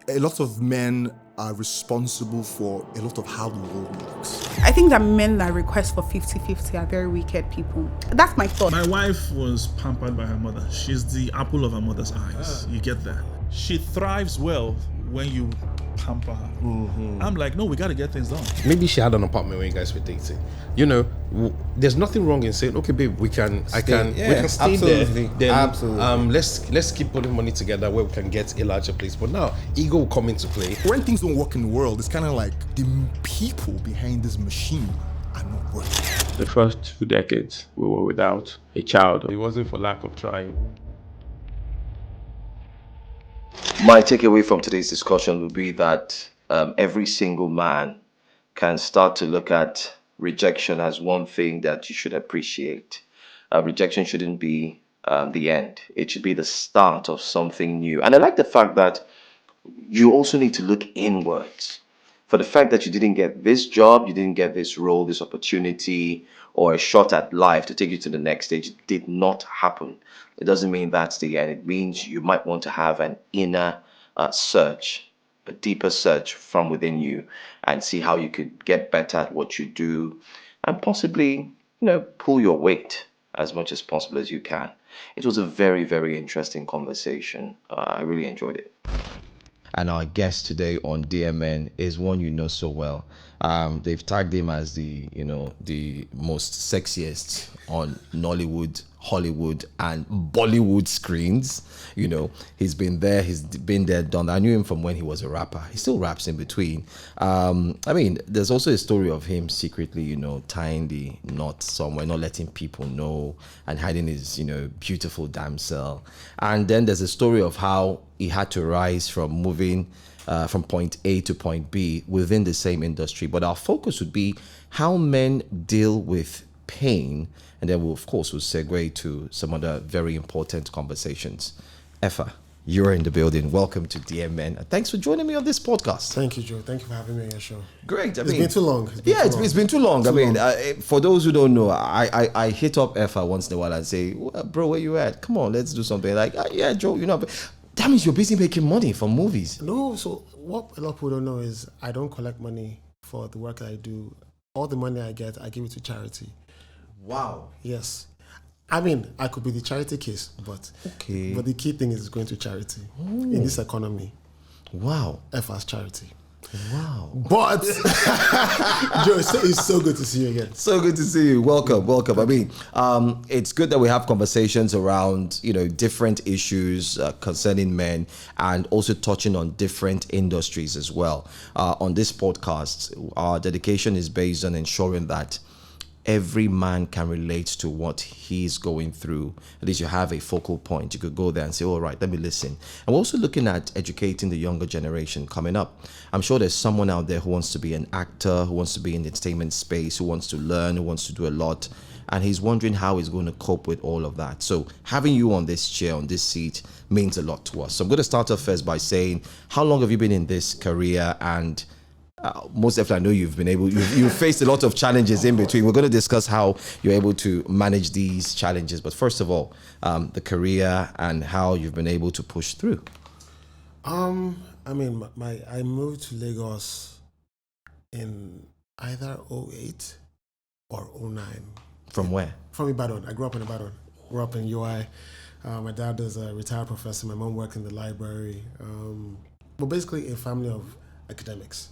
a lot of men are responsible for a lot of how the world works. I think that men that request for 50-50 are very wicked people. That's my thought. My wife was pampered by her mother. She's the apple of her mother's eyes. You get that? She thrives well when you pamper her. I'm like, no, we got to get things done. Maybe she had an apartment when you guys were dating. There's nothing wrong in saying, okay, babe, we can stay absolutely. there. Then, Absolutely. let's keep putting money together where we can get a larger place. But now, ego will come into play. When things don't work in the world, it's kind of like the people behind this machine are not working. The first 2 decades, we were without a child. It wasn't for lack of trying. My takeaway from today's discussion would be that every single man can start to look at rejection as one thing that you should appreciate. Rejection shouldn't be the end. It should be the start of something new. And I like the fact that you also need to look inwards. For the fact that you didn't get this job, you didn't get this role, this opportunity, or a shot at life to take you to the next stage, it did not happen. It doesn't mean that's the end. It means you might want to have an inner search, a deeper search from within you, and see how you could get better at what you do, and possibly, pull your weight as much as possible as you can. It was a very, very interesting conversation. I really enjoyed it. And our guest today on DMN is one you know so well. They've tagged him as the most sexiest on Nollywood, Hollywood, and Bollywood screens. He's been there, done. I knew him from when he was a rapper. He still raps in between. There's also a story of him secretly, tying the knot somewhere, not letting people know, and hiding his, beautiful damsel. And then there's a story of how he had to rise from moving from point A to point B within the same industry. But our focus would be how men deal with pain. And then we'll segue to some other very important conversations. Efa, you're in the building. Welcome to DMN. Thanks for joining me on this podcast. Thank you, Joe. Thank you for having me on your show. Great. It's been too long. It's been too long. For those who don't know, I hit up Efa once in a while and say, well, bro, where you at? Come on, let's do something. Like, yeah, Joe, that means you're busy making money from movies. No, so what a lot of people don't know is I don't collect money for the work that I do. All the money I get, I give it to charity. Wow. Yes. I could be the charity case, but the key thing is going to charity in this economy. Wow. Efa's charity. Wow. But Joe, it's so good to see you again. So good to see you. Welcome. It's good that we have conversations around, different issues concerning men, and also touching on different industries as well. On this podcast, our dedication is based on ensuring that every man can relate to what he's going through. At least you have a focal point. You could go there and say, all right, let me listen. And we're also looking at educating the younger generation coming up. I'm sure there's someone out there who wants to be an actor, who wants to be in the entertainment space, who wants to learn, who wants to do a lot. And he's wondering how he's going to cope with all of that. So having you on this chair, on this seat, means a lot to us. So I'm going to start off first by saying, how long have you been in this career? And most definitely, I know you've faced a lot of challenges in between. We're going to discuss how you're able to manage these challenges. But first of all, the career and how you've been able to push through. I moved to Lagos in either 08 or 09. From where? From Ibadan. I grew up in Ibadan. Grew up in UI. My dad is a retired professor. My mom worked in the library. But basically a family of academics.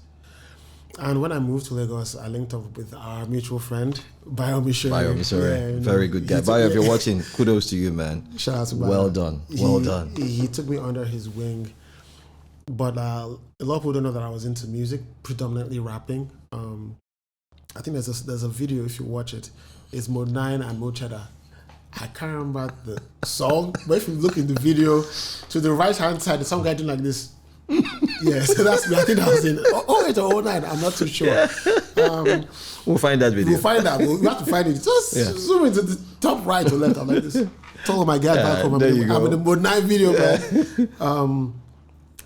And when I moved to Lagos, I linked up with our mutual friend, Bayomi Shere. Very good guy. Bayo, if you're watching, kudos to you, man. Shout out to Bayo. Well done. He took me under his wing. But a lot of people don't know that I was into music, predominantly rapping. I think there's a video, if you watch it, it's Mo 9 and Mo Cheddar. I can't remember the song, but if you look in the video, to the right-hand side, there's some guy doing like this. Yeah, so that's me. I think I was in 08 or 09. I'm not too sure. We'll find that video. We'll find that. We have to find it. Just zoom into the top right or left. I'm like this. Told my guy back home. I'm in the Mode 9 video, man.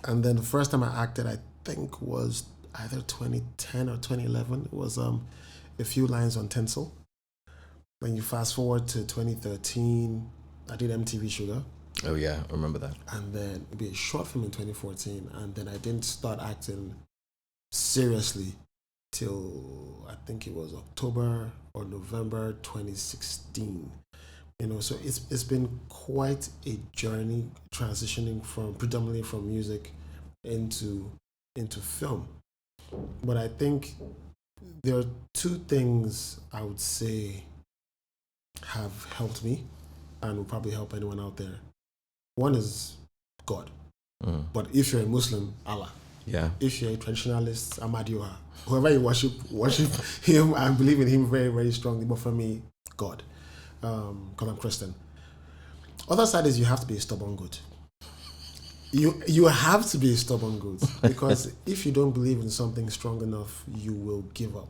And then the first time I acted, I think was either 2010 or 2011. It was a few lines on Tinsel. When you fast forward to 2013, I did MTV Sugar. Oh yeah, I remember that. And then it'd be a short film in 2014, and then I didn't start acting seriously till I think it was October or November 2016. So it's been quite a journey transitioning from predominantly from music into film. But I think there are two things I would say have helped me and will probably help anyone out there. One is God. But if you're a Muslim, Allah. Yeah. If you're a traditionalist, Amadioha. Whoever you worship him and believe in him very, very strongly. But for me, God. Because I'm Christian. Other side is you have to be a stubborn goat. You have to be a stubborn goat. Because if you don't believe in something strong enough, you will give up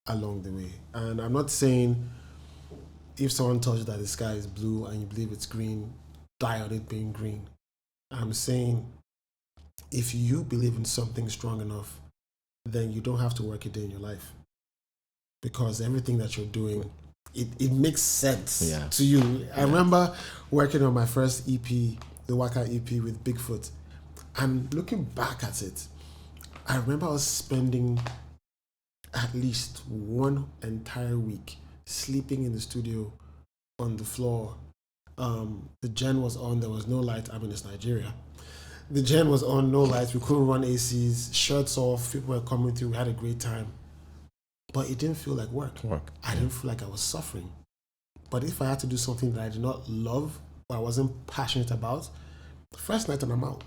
along the way. And I'm not saying if someone tells you that the sky is blue and you believe it's green, die on it being green. I'm saying if you believe in something strong enough, then you don't have to work a day in your life. Because everything that you're doing, it makes sense to you. I remember working on my first EP, the Waka EP with Bigfoot. And looking back at it, I remember I was spending at least one entire week sleeping in the studio on the floor. The gen was on, there was no light. I mean, it's Nigeria. The gen was on, no lights. We couldn't run ACs, shirts off. People were coming through. We had a great time. But it didn't feel like work. I didn't feel like I was suffering. But if I had to do something that I did not love or I wasn't passionate about, first night and I'm out.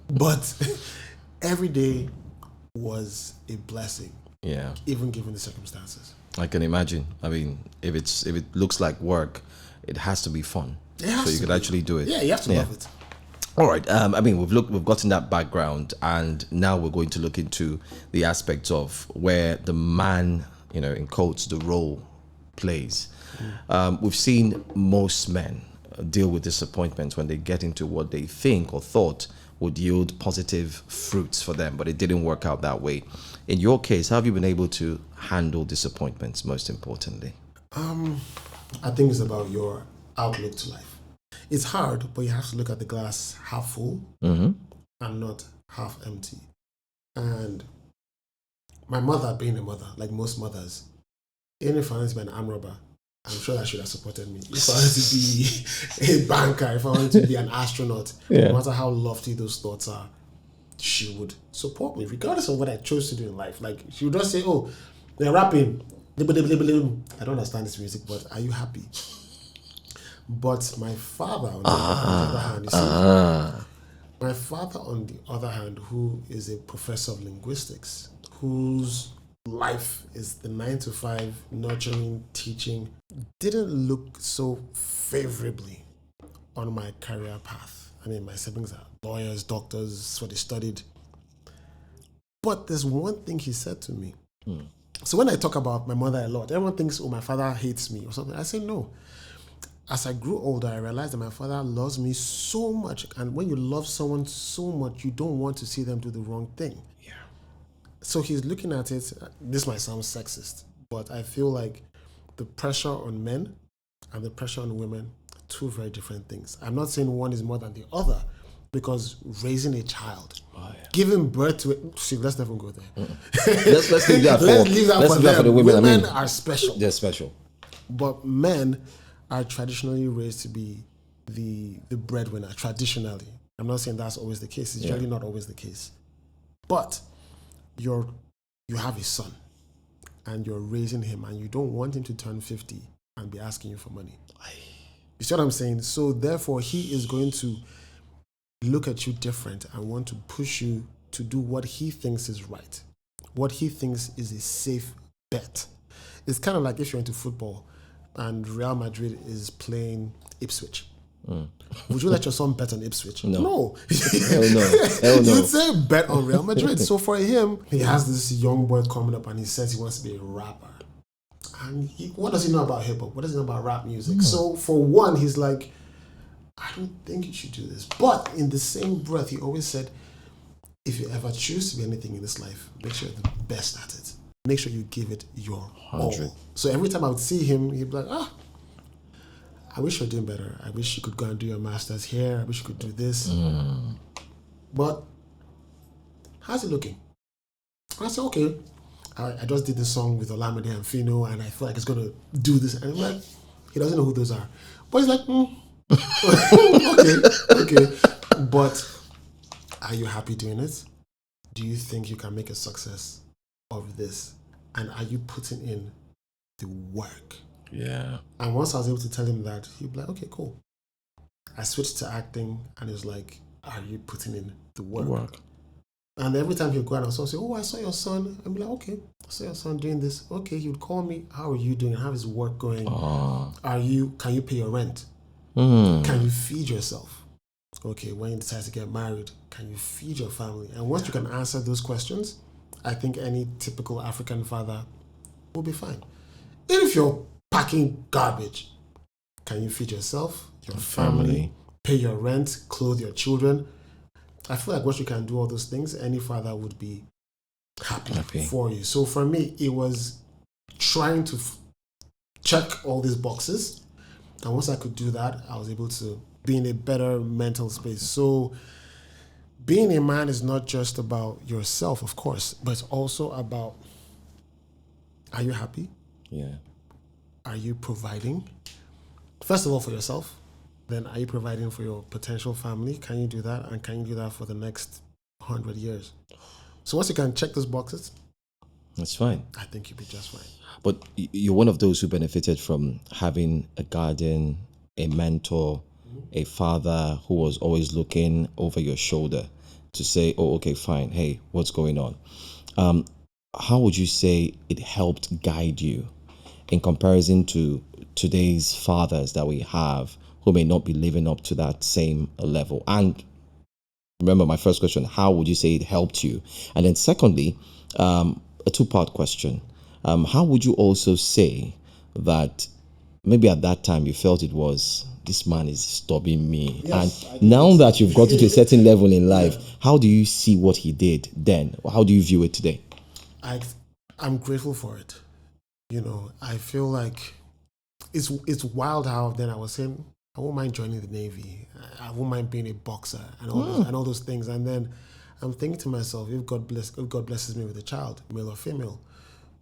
But every day was a blessing. Yeah. Even given the circumstances. I can imagine. I mean, if it looks like work, it has to be fun. So you could actually do it. Yeah, you have to love it. All right. I mean, we've gotten that background, and now we're going to look into the aspects of where the man, in quotes, the role plays. We've seen most men deal with disappointment when they get into what they think or thought would yield positive fruits for them, but it didn't work out that way. In your case, how have you been able to handle disappointments, most importantly? I think it's about your outlook to life. It's hard, but you have to look at the glass half full and not half empty. And my mother, being a mother, like most mothers, even if I wanted to be an arm robber, I'm sure that should have supported me. If I wanted to be a banker, if I wanted to be an astronaut, no matter how lofty those thoughts are, she would support me, regardless of what I chose to do in life. Like, she would just say, oh, they're rapping. I don't understand this music, but are you happy? But my father, on the other hand, my father, on the other hand, who is a professor of linguistics, whose life is the 9-to-5 nurturing, teaching, didn't look so favorably on my career path. I mean, my siblings are lawyers, doctors, that's what they studied. But there's one thing he said to me. So when I talk about my mother a lot, everyone thinks, oh, my father hates me or something. I say no. As I grew older, I realized that my father loves me so much. And when you love someone so much, you don't want to see them do the wrong thing. Yeah. So he's looking at it. This might sound sexist, but I feel like the pressure on men and the pressure on women are two very different things. I'm not saying one is more than the other, because raising a child, giving birth to it, see, let's never go there. Let's leave that for the women. Women are special. They're special. But men are traditionally raised to be the breadwinner, traditionally. I'm not saying that's always the case. It's generally not always the case. But you have a son and you're raising him and you don't want him to turn 50 and be asking you for money. You see what I'm saying? So therefore, he is going to look at you different and want to push you to do what he thinks is right, what he thinks is a safe bet. It's kind of like if you're into football and Real Madrid is playing Ipswich. Would you let your son bet on Ipswich? No. Hell no. You'd say bet on Real Madrid. So for him, he has this young boy coming up and he says he wants to be a rapper. And what does he know about hip hop? What does he know about rap music? So for one, he's like, I don't think you should do this. But in the same breath, he always said, if you ever choose to be anything in this life, make sure you're the best at it. Make sure you give it your all. So every time I would see him, he'd be like, I wish you're doing better. I wish you could go and do your master's here. I wish you could do this. But how's it looking? I said, okay. I just did this song with Olamide and Fino, and I feel like it's going to do this. And I'm like, he doesn't know who those are. But he's like, okay. But are you happy doing it? Do you think you can make a success of this? And are you putting in the work? Yeah. And once I was able to tell him that, he'd be like, okay, cool. I switched to acting, and he's like, are you putting in the work? And every time he'd go out and say, oh, I saw your son. I'd be like, okay, I saw your son doing this. Okay, he would call me, how are you doing? How is work going? Can you pay your rent? Can you feed yourself? Okay, when you decide to get married, can you feed your family? And once you can answer those questions, I think any typical African father will be fine. If you're packing garbage, can you feed yourself, your family, pay your rent, clothe your children? I feel like once you can do all those things, any father would be happy. For you. So for me, it was trying to check all these boxes. And once I could do that, I was able to be in a better mental space. So being a man is not just about yourself, of course, but it's also about, are you happy? Yeah. Are you providing? First of all, for yourself. Then are you providing for your potential family? Can you do that? And can you do that for the next 100 years? So once you can check those boxes, that's fine. I think you'll be just fine. But you're one of those who benefited from having a guardian, a mentor, a father who was always looking over your shoulder to say, oh, okay, fine. Hey, what's going on? How would you say it helped guide you in comparison to today's fathers that we have who may not be living up to that same level? And remember, my first question, how would you say it helped you? And then secondly, a two-part question. How would you also say that maybe at that time you felt it was, this man is stopping me? Yes, and now that you've gotten to a certain level in life, how do you see what he did then? How do you view it today? I'm grateful for it. You know, I feel like it's wild how then I was saying, I won't mind joining the Navy. I won't mind being a boxer and all those things. And then I'm thinking to myself, if God blesses me with a child, male or female,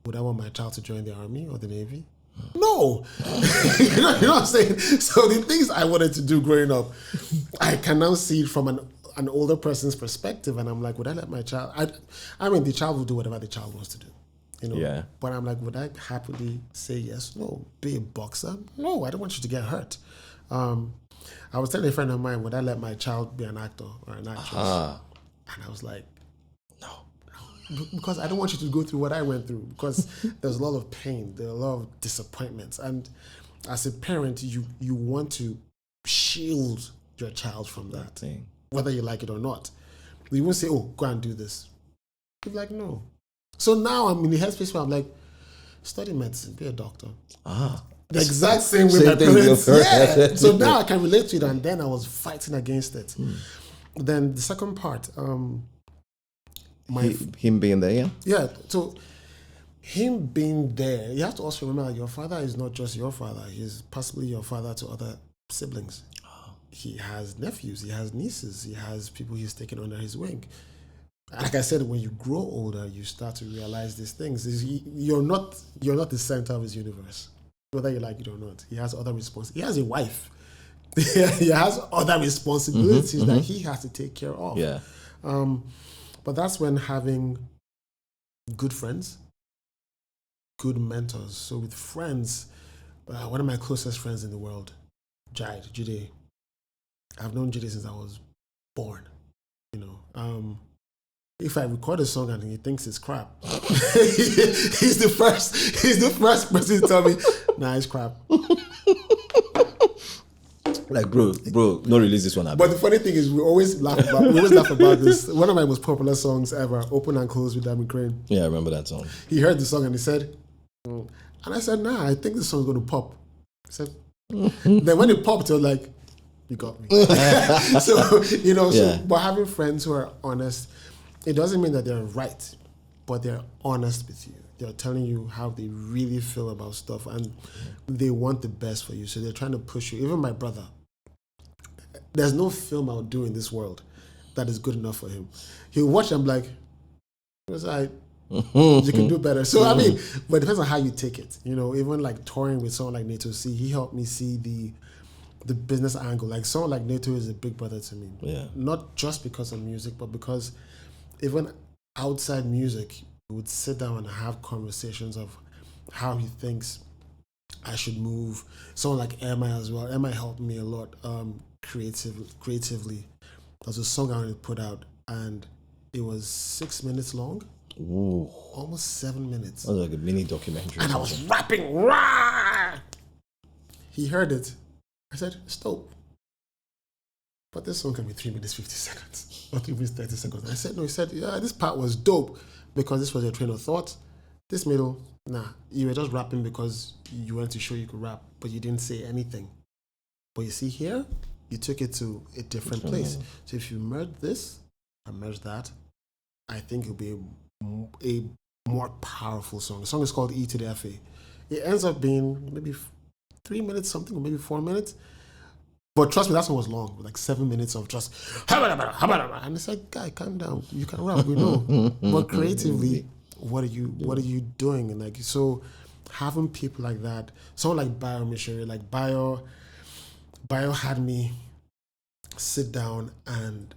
would I want my child to join the Army or the Navy? No. you know what I'm saying? So the things I wanted to do growing up, I can now see it from an older person's perspective, and I'm like, would I let my child? I mean, the child will do whatever the child wants to do. You know? Yeah. But I'm like, would I happily say yes? No. Be a boxer? No, I don't want you to get hurt. I was telling a friend of mine, would I let my child be an actor or an actress? And I was like, no. Because I don't want you to go through what I went through, because there's a lot of pain, there are a lot of disappointments. And as a parent, you want to shield your child from that thing, whether you like it or not. You won't say, oh, go and do this. You're like, no. So now I'm in the headspace where I'm like, study medicine, be a doctor. The exact same way my parents. Yeah. So now I can relate to it, and then I was fighting against it. Then the second part, him being there, yeah? Yeah. So him being there, you have to also remember that your father is not just your father. He's possibly your father to other siblings. He has nephews, he has nieces, he has people he's taken under his wing. Like I said, when you grow older, you start to realize these things. You're not the center of his universe, whether you like it or not. He has other responsibilities. He has a wife. He has other responsibilities that he has to take care of. Yeah. But that's when having good friends, good mentors. So with friends, one of my closest friends in the world, Jide. I've known Jide since I was born. You know, if I record a song and he thinks it's crap, he's the first person to tell me, nah, it's crap. Like, bro, no release this one. But the funny thing is, we always laugh about this. One of my most popular songs ever, "Open and Close" with Diamond Crane. Yeah, I remember that song. He heard the song and he said, and I said, nah, I think this song's going to pop. He said, then when it popped, I was like, you got me. So, you know, but having friends who are honest, it doesn't mean that they're right, but they're honest with you. they're telling you how they really feel about stuff, and they want the best for you. So they're trying to push you. Even my brother, there's no film I'll do in this world that is good enough for him. He'll watch and be like, "What's I? You can do better." So I mean, but it depends on how you take it. You know, even like touring with someone like Nato C, he helped me see the business angle. Like someone like Nato is a big brother to me. Yeah. Not just because of music, but because even outside music, we would sit down and have conversations of how he thinks I should move. Someone like Emma as well. Emma helped me a lot creatively. There was a song I wanted to put out, and it was 6 minutes long. Ooh. Almost 7 minutes. That was like a mini documentary. And I was rapping. Rah! He heard it. I said, "Stop. But this song can be 3 minutes 50 seconds or 3 minutes 30 seconds." I said, "No." He said, "Yeah, this part was dope because this was your train of thought. This middle, nah, you were just rapping because you wanted to show you could rap, but you didn't say anything. But you see here, you took it to a different place. So if you merge this and merge that, I think it'll be a more powerful song." The song is called E to the FA. It ends up being maybe 3 minutes something, or maybe 4 minutes. But trust me, that song was long, like 7 minutes of just and it's like, guy, calm down. You can rap, we know. But creatively, what are you doing? And like, so having people like that, someone like Bio Missionary, like Bio had me sit down and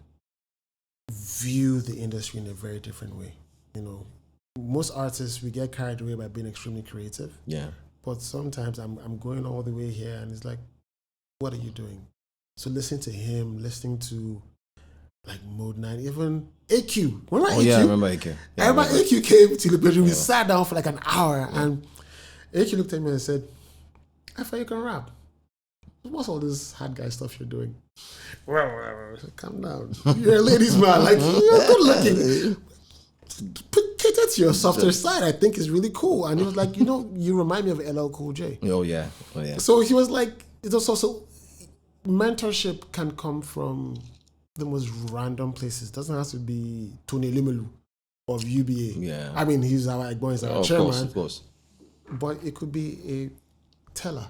view the industry in a very different way. You know, most artists, we get carried away by being extremely creative. Yeah. But sometimes I'm going all the way here and it's like, what are you doing? So listening to him, listening to like Mode 9, even AQ. Remember AQ? Yeah, I remember AQ. Yeah, I remember AQ came to the bedroom. We sat down for like an hour and AQ looked at me and said, "Efa, you can rap. What's all this hard guy stuff you're doing?" Said, "Calm down. You're a ladies' man. Like, you're good looking. Cater to your softer side, I think is really cool." And he was like, you remind me of LL Cool J. Oh yeah. So he was like, it's also mentorship can come from the most random places. It doesn't have to be Tony Limelu of UBA. Yeah. I mean, he's our chairman. Of course. But it could be a teller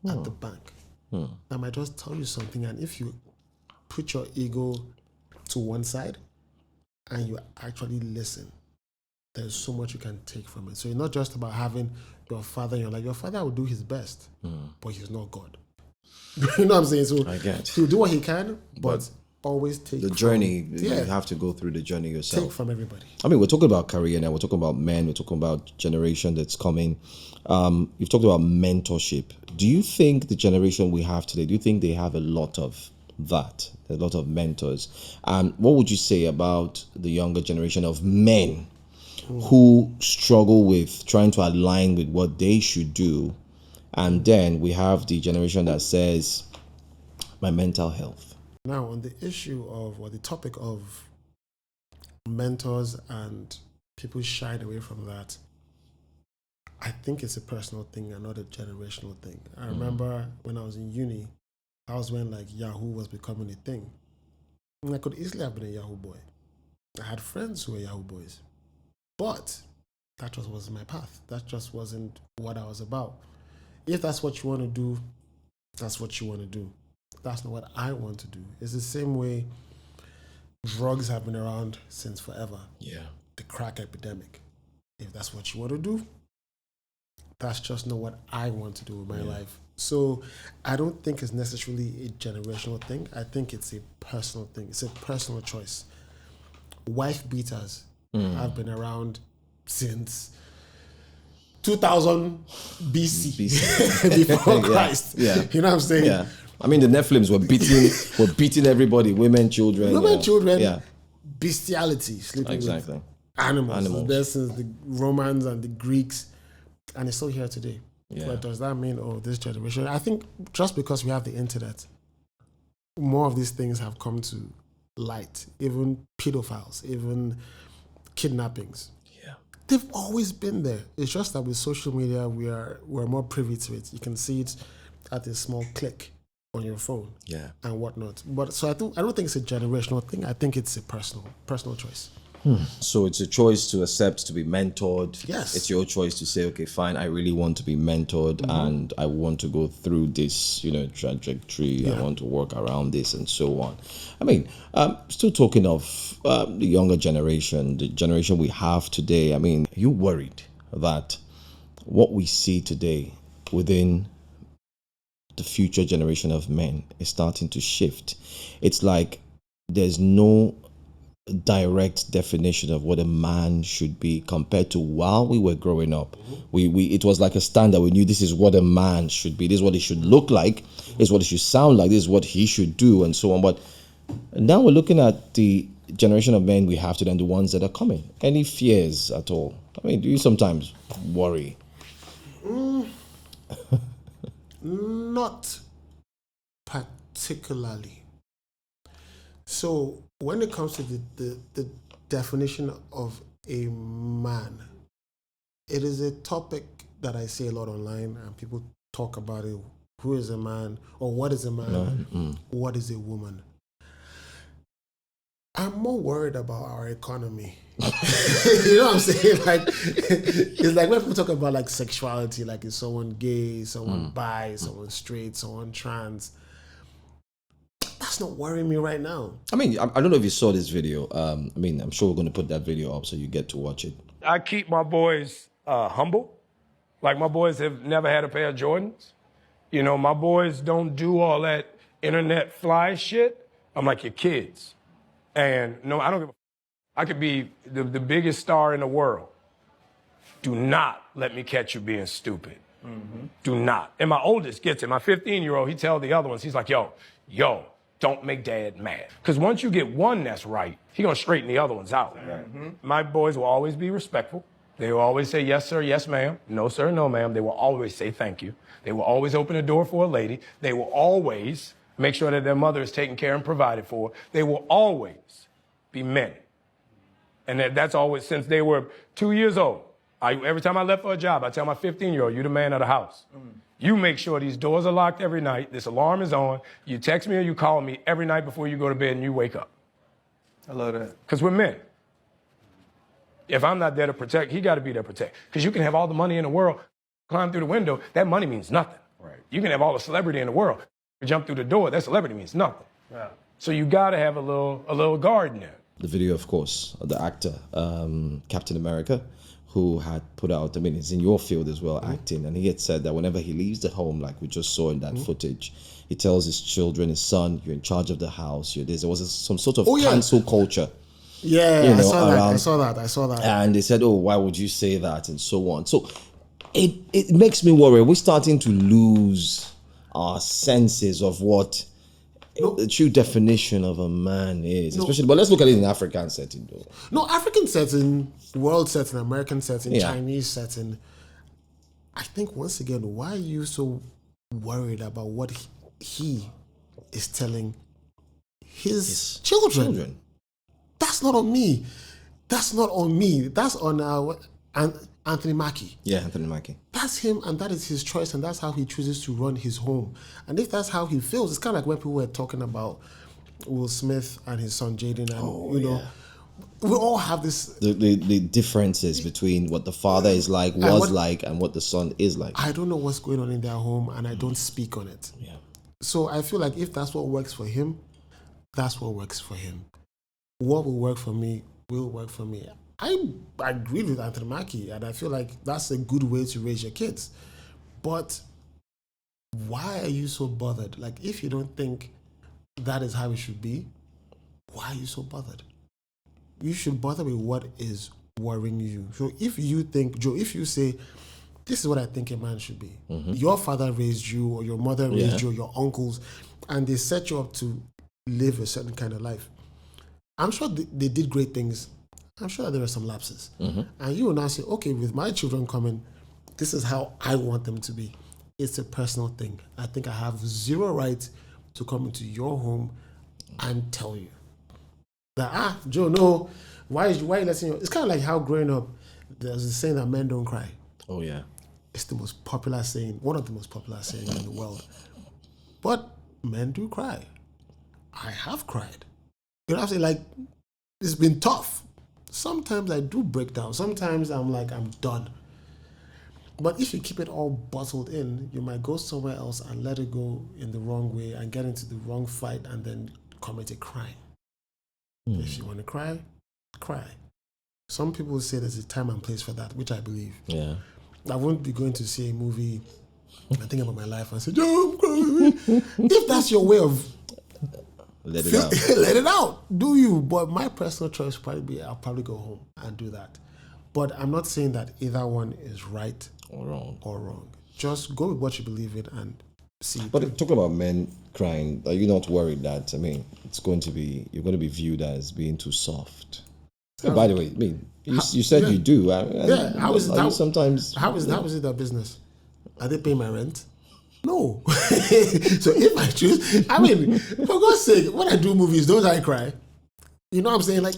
at the bank that might just tell you something. And if you put your ego to one side and you actually listen, there's so much you can take from it. So it's not just about having your father in your life. Your father will do his best, but he's not God. You know what I'm saying? So I get. he'll do what he can, but always take The journey, you have to go through the journey yourself. Take from everybody. I mean, we're talking about career now. We're talking about men. We're talking about generation that's coming. You've talked about mentorship. Do you think the generation we have today, do you think they have a lot of that? A lot of mentors? And what would you say about the younger generation of men who struggle with trying to align with what they should do? And then we have the generation that says, my mental health. Now, on the issue of, or the topic of mentors and people shying away from that, I think it's a personal thing and not a generational thing. I remember when I was in uni, that was when like Yahoo was becoming a thing. And I could easily have been a Yahoo boy. I had friends who were Yahoo boys. But that just wasn't my path. That just wasn't what I was about. If that's what you want to do, that's what you want to do. That's not what I want to do. It's the same way drugs have been around since forever. Yeah. The crack epidemic. If that's what you want to do, that's just not what I want to do with my life. So I don't think it's necessarily a generational thing. I think it's a personal thing. It's a personal choice. Wife beaters have been around since 2000 BC. Before Christ. Yeah. You know what I'm saying? Yeah. I mean, the Nephilims were beating everybody, women, children. Bestiality, sleeping Exactly. with animals. There since the Romans and the Greeks, and it's still here today. Yeah. But does that mean, this generation? I think just because we have the internet, more of these things have come to light. Even pedophiles, even kidnappings. Yeah. They've always been there. It's just that with social media, we're more privy to it. You can see it at a small click on your phone. Yeah. And whatnot. But so I don't think it's a generational thing. I think it's a personal choice. So it's a choice to accept to be mentored. Yes. It's your choice to say, okay, fine, I really want to be mentored and I want to go through this, trajectory. I want to work around this and so on. I mean, still talking of the younger generation, the generation we have today. I mean, you worried that what we see today within the future generation of men is starting to shift. It's like there's no direct definition of what a man should be compared to while we were growing up. We it was like a standard. We knew this is what a man should be, this is what he should look like, this is what he should sound like, this is what he should do, and so on. But now we're looking at the generation of men we have today and the ones that are coming. Any fears at all? I mean, do you sometimes worry? Not particularly. So when it comes to the definition of a man, it is a topic that I see a lot online, and people talk about it. Who is a man, or what is a man? What is a woman? I'm more worried about our economy. You know what I'm saying? Like, it's like when people talk about like sexuality, like is someone gay, someone bi, someone straight, someone trans. That's not worrying me right now. I mean, I don't know if you saw this video. I mean, I'm sure we're going to put that video up so you get to watch it. I keep my boys humble. Like, my boys have never had a pair of Jordans. You know, my boys don't do all that internet fly shit. I'm like your kids. And no, I don't give a I could be the biggest star in the world. Do not let me catch you being stupid. Do not. And my oldest gets it. My 15-year-old, he tells the other ones, he's like, yo, don't make dad mad. Because once you get one that's right, he gonna straighten the other ones out. My boys will always be respectful. They will always say, yes, sir, yes, ma'am. No, sir, no, ma'am. They will always say thank you. They will always open the door for a lady. They will always make sure that their mother is taken care and provided for. They will always be men. And that's always since they were 2 years old. Every time I left for a job, I tell my 15-year-old, you're the man of the house. You make sure these doors are locked every night, this alarm is on, you text me or you call me every night before you go to bed and you wake up. I love that. Because we're men. If I'm not there to protect, he got to be there to protect. Because you can have all the money in the world, climb through the window, that money means nothing. Right. You can have all the celebrity in the world, jump through the door, that celebrity means nothing. Yeah. So you got to have a little guard in there. The video, of course, of the actor, Captain America, who had put out, I mean, it's in your field as well, acting, and he had said that whenever he leaves the home, like we just saw in that footage, he tells his children, his son, you're in charge of the house, you're this. There was some sort of cancel culture. Yeah, you know, I saw that. And they said, oh, why would you say that, and so on. So it makes me worry. We're starting to lose our senses of what the true definition of a man is, especially. But let's look at it in African setting, though. No, African setting, world setting, American setting, Chinese setting. I think once again, why are you so worried about what he is telling his children? That's not on me. That's not on me. That's on Anthony Mackie. Yeah, Anthony Mackie. That's him, and that is his choice, and that's how he chooses to run his home. And if that's how he feels, it's kind of like when people were talking about Will Smith and his son Jaden, and you know, we all have this the differences between what the father is like, and what the son is like. I don't know what's going on in their home, and I don't speak on it. Yeah. So I feel like if that's what works for him, that's what works for him. What will work for me will work for me. I agree with Anthony Mackie, and I feel like that's a good way to raise your kids. But why are you so bothered? Like, if you don't think that is how it should be, why are you so bothered? You should bother with what is worrying you. So if you think, Joe, if you say, this is what I think a man should be. Your father raised you, or your mother raised you, or your uncles, and they set you up to live a certain kind of life. I'm sure they did great things. I'm sure that there were some lapses. And you will now say, okay, with my children coming, this is how I want them to be. It's a personal thing. I think I have zero right to come into your home and tell you that, Joe, no, why are you letting you? It's kind of like how growing up, there's a saying that men don't cry. Oh, yeah. It's the most popular saying, one of the most popular sayings in the world. But men do cry. I have cried. You know what I'm saying? Like, it's been tough. Sometimes I do break down. Sometimes I'm like, I'm done. But if you keep it all bottled in, you might go somewhere else and let it go in the wrong way and get into the wrong fight and then commit a crime. If you want to cry, cry. Some people say there's a time and place for that, which I believe. Yeah. I won't be going to see a movie and think about my life and say, "Yo, I'm crying." If that's your way of Let it out. let it out. Do you? But my personal choice would probably be I'll probably go home and do that. But I'm not saying that either one is right Or wrong. Just go with what you believe in and see. But talking about men crying, are you not worried that, I mean, you're going to be viewed as being too soft? Oh, by the way, I mean, you said you do. How is it? Sometimes. How is it their business? Are they paying my rent? No. So if I choose, I mean, for God's sake, when I do movies, don't I cry? You know what I'm saying? Like,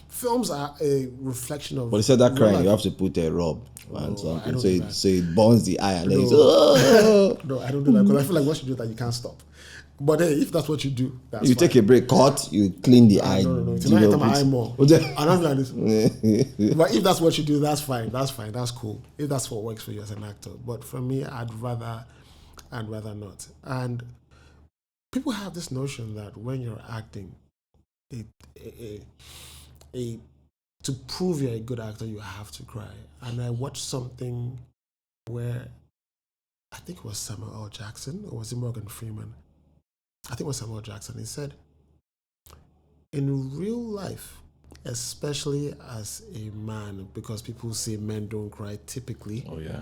films are a reflection of. But instead of that crying, life. you have to put a rub and something, don't do that. so it burns the eye and then it's. No, I don't do that because I feel like once you do that, you can't stop. But hey, if that's what you do, that's You fine. take a break, cut, you clean the eye. No. you Tonight know, I'm eye more. put- I don't like this. But if that's what you do, that's fine. That's cool. If that's what works for you as an actor. But for me, I'd rather not. And people have this notion that when you're acting, to prove you're a good actor, you have to cry. And I watched something where I think it was Samuel L. Jackson or was it Morgan Freeman? I think it was Samuel Jackson. He said, in real life, especially as a man, because people say men don't cry typically, Oh, yeah.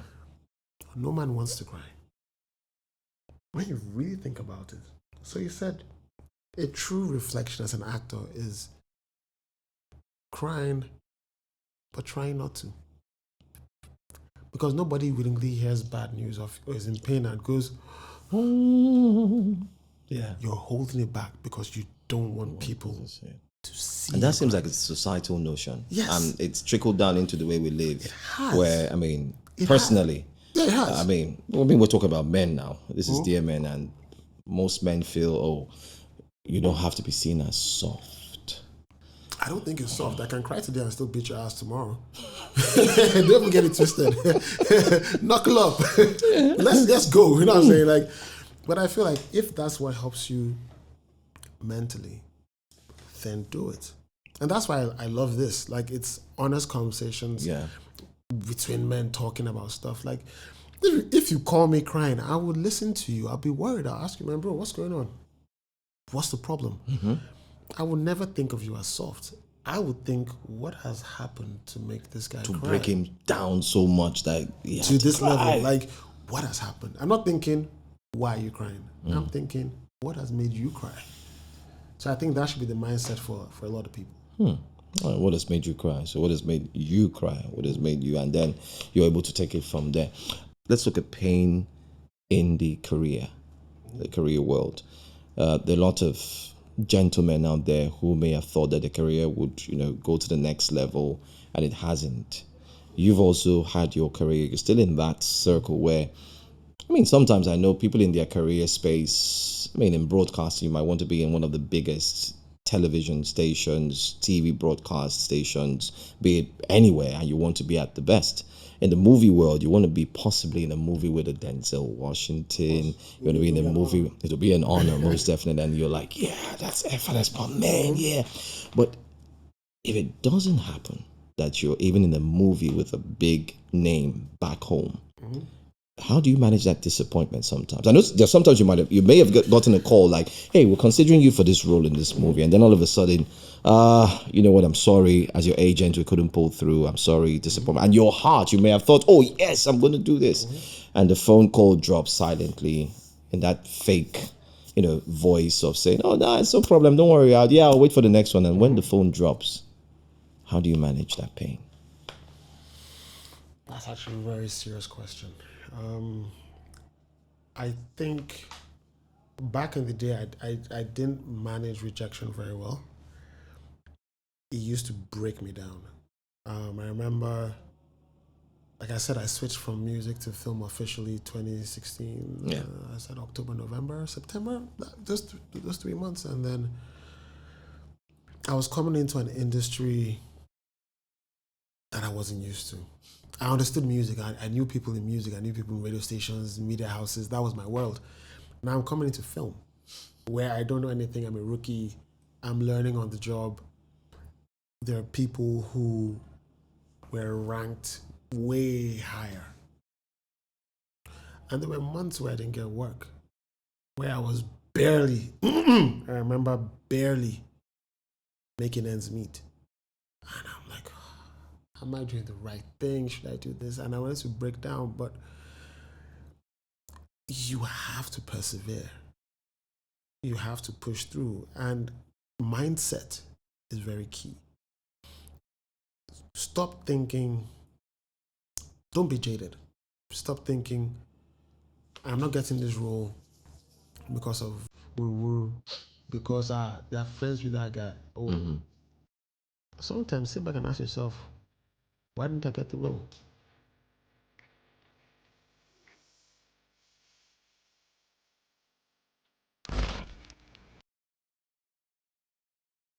no man wants to cry. When you really think about it. So he said, a true reflection as an actor is crying, but trying not to. Because nobody willingly hears bad news or is in pain and goes, Yeah. you're holding it back because you don't want people to see. And that you seems cry. like a societal notion. Yes. And it's trickled down into the way we live. It has. Where, I mean, It personally, Yeah, it has. I mean, we're talking about men now. This is Dear Men, and most men feel, oh, you don't have to be seen as soft. I don't think it's soft. I can cry today and still beat your ass tomorrow. Don't ever get it twisted. Knuckle up. Let's go. You know what I'm saying? Like, but I feel like if that's what helps you mentally, then do it. And that's why I love this. Like, it's honest conversations between men talking about stuff. Like, if you call me crying, I would listen to you. I'll be worried. I'll ask you, man, bro, what's going on? What's the problem? Mm-hmm. I would never think of you as soft. I would think, what has happened to make this guy To cry? break him down so much that he to had this cry. level. Like, what has happened? I'm not thinking, why are you crying? I'm thinking, what has made you cry? So I think that should be the mindset for a lot of people. All right, what has made you cry? So what has made you cry? What has made you? And then you're able to take it from there. Let's look at pain in the career world. There are a lot of gentlemen out there who may have thought that the career would, go to the next level, and it hasn't. You've also had your career. You're still in that circle where, I mean, sometimes I know people in their career space, I mean, in broadcasting, you might want to be in one of the biggest television stations, TV broadcast stations, be it anywhere, and you want to be at the best. In the movie world, you want to be possibly in a movie with a Denzel Washington. You want to be in a movie, it'll be an honor, most definitely. And you're like, yeah, that's Efa, that's my man, yeah. But if it doesn't happen, that you're even in a movie with a big name back home, how do you manage that disappointment sometimes? I know there's sometimes you may have gotten a call like, hey, we're considering you for this role in this movie. And then all of a sudden, you know what, I'm sorry, as your agent, we couldn't pull through. I'm sorry, disappointment. And your heart, you may have thought, oh, yes, I'm going to do this. And the phone call drops silently in that fake, voice of saying, oh, no, it's no problem. Don't worry. I'll wait for the next one. And when the phone drops, how do you manage that pain? That's actually a very serious question. I think back in the day, I didn't manage rejection very well. It used to break me down. I remember, like I said, I switched from music to film officially 2016. Yeah. I said October, November, September, just those 3 months. And then I was coming into an industry and I wasn't used to. I understood music. I knew people in music. I knew people in radio stations, media houses. That was my world. Now I'm coming into film, where I don't know anything. I'm a rookie. I'm learning on the job. There are people who were ranked way higher. And there were months where I didn't get work, where I was barely, I remember barely making ends meet. And I'm like, am I doing the right thing? Should I do this? And I wanted to break down, but you have to persevere. You have to push through. And mindset is very key. Stop thinking, don't be jaded. Stop thinking, I'm not getting this role because of woo-woo, because they're friends with that guy. Oh. Sometimes sit back and ask yourself, why didn't I get the role?